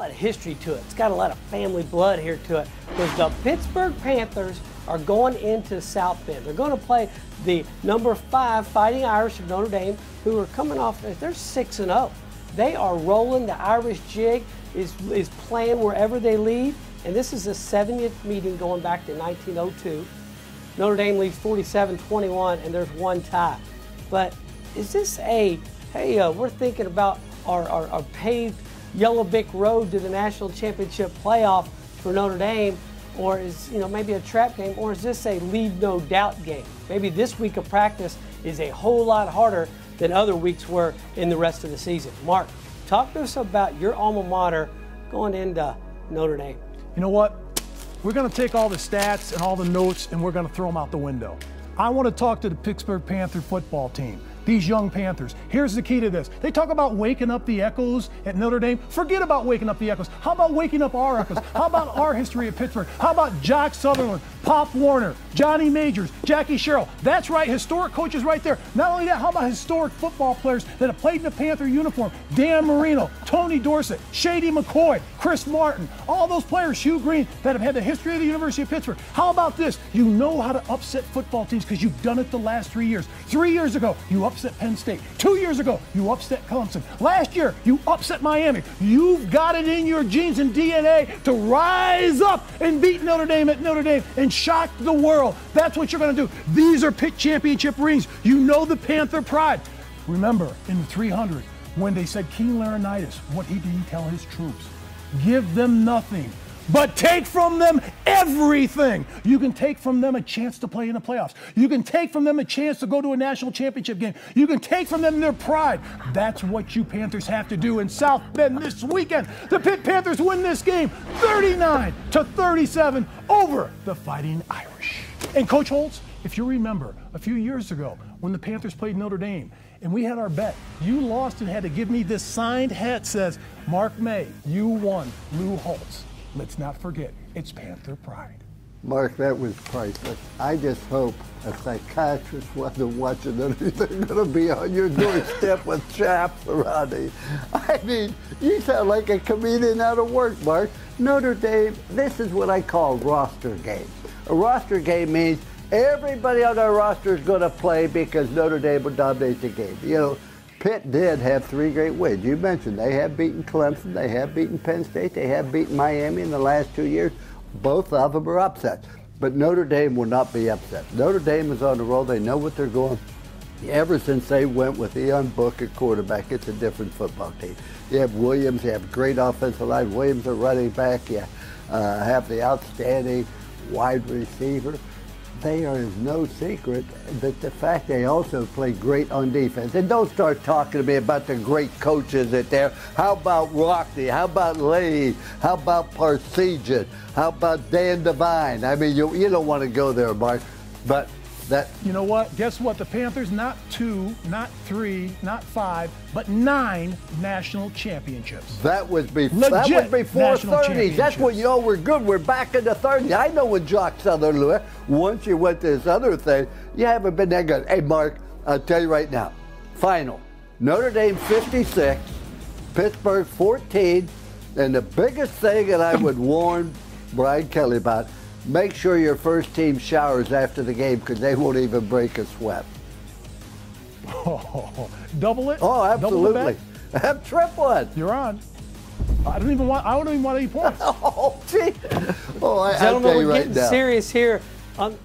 lot of history to it. It's got a lot of family blood here to it. Because the Pittsburgh Panthers are going into South Bend. They're going to play the number 5 Fighting Irish of Notre Dame, who are coming off, they're 6-0. They are rolling. The Irish jig is playing wherever they lead. And this is the 70th meeting going back to 1902. Notre Dame leads 47-21, and there's one tie. But is this a, hey, we're thinking about our paved Yellow Brick Road to the national championship playoff for Notre Dame, or is, maybe a trap game, or is this a leave no doubt game? Maybe this week of practice is a whole lot harder than other weeks were in the rest of the season. Mark, talk to us about your alma mater going into Notre Dame. You know what? We're going to take all the stats and all the notes and we're going to throw them out the window. I want to talk to the Pittsburgh Panther football team. These young Panthers. Here's the key to this. They talk about waking up the echoes at Notre Dame. Forget about waking up the echoes. How about waking up our echoes? How about our history at Pittsburgh? How about Jock Sutherland, Pop Warner, Johnny Majors, Jackie Sherrill? That's right, historic coaches right there. Not only that, how about historic football players that have played in the Panther uniform? Dan Marino, Tony Dorsett, Shady McCoy, Chris Martin, all those players, Hugh Green, that have had the history of the University of Pittsburgh. How about this? You know how to upset football teams because you've done it the last 3 years. 3 years ago, you upset Penn State. 2 years ago, you upset Clemson. Last year, you upset Miami. You've got it in your genes and DNA to rise up and beat Notre Dame at Notre Dame and shock the world. That's what you're going to do. These are Pitt championship rings. You know the Panther pride. Remember, in the 300, when they said King Laurinaitis, what did he tell his troops? Give them nothing, but take from them everything. You can take from them a chance to play in the playoffs. You can take from them a chance to go to a national championship game. You can take from them their pride. That's what you Panthers have to do in South Bend this weekend. The Pitt Panthers win this game 39-37 over the Fighting Irish. And Coach Holtz, if you remember, a few years ago when the Panthers played Notre Dame and we had our bet, you lost and had to give me this signed hat that says, Mark May, you won, Lou Holtz. Let's not forget, it's Panther pride. Mark, that was priceless. I just hope a psychiatrist wasn't watching anything going to be on your doorstep with chaps around you. I mean, you sound like a comedian out of work, Mark. Notre Dame, this is what I call roster game. A roster game means everybody on our roster is going to play because Notre Dame will dominate the game. Pitt did have 3 great wins. You mentioned they have beaten Clemson, they have beaten Penn State, they have beaten Miami in the last 2 years. Both of them are upsets. But Notre Dame will not be upset. Notre Dame is on the roll. They know what they're going. Ever since they went with Ian Book at quarterback, it's a different football team. You have Williams, you have great offensive line. Williams are running back. You have the outstanding wide receiver. They are no secret that the fact they also play great on defense. And don't start talking to me about the great coaches that there. How about Rockney? How about Lee? How about Parsegian? How about Dan Devine? I mean, you don't want to go there, Mark. But that. You know what? Guess what? The Panthers, not 2, not 3, not 5, but 9 national championships. That was before 30s. That's when we're good. We're back in the 30s. I know when Jock Sutherland, once you went to this other thing, you haven't been that good. Hey, Mark, I'll tell you right now. Final. Notre Dame 56, Pittsburgh 14, and the biggest thing that I would warn Brian Kelly about, make sure your first team showers after the game because they won't even break a sweat. Oh, double it? Oh, absolutely. Have triple it. You're on. I don't even want any points. Oh, gee. Oh, Gentlemen, I'll tell you we're right getting now. serious here on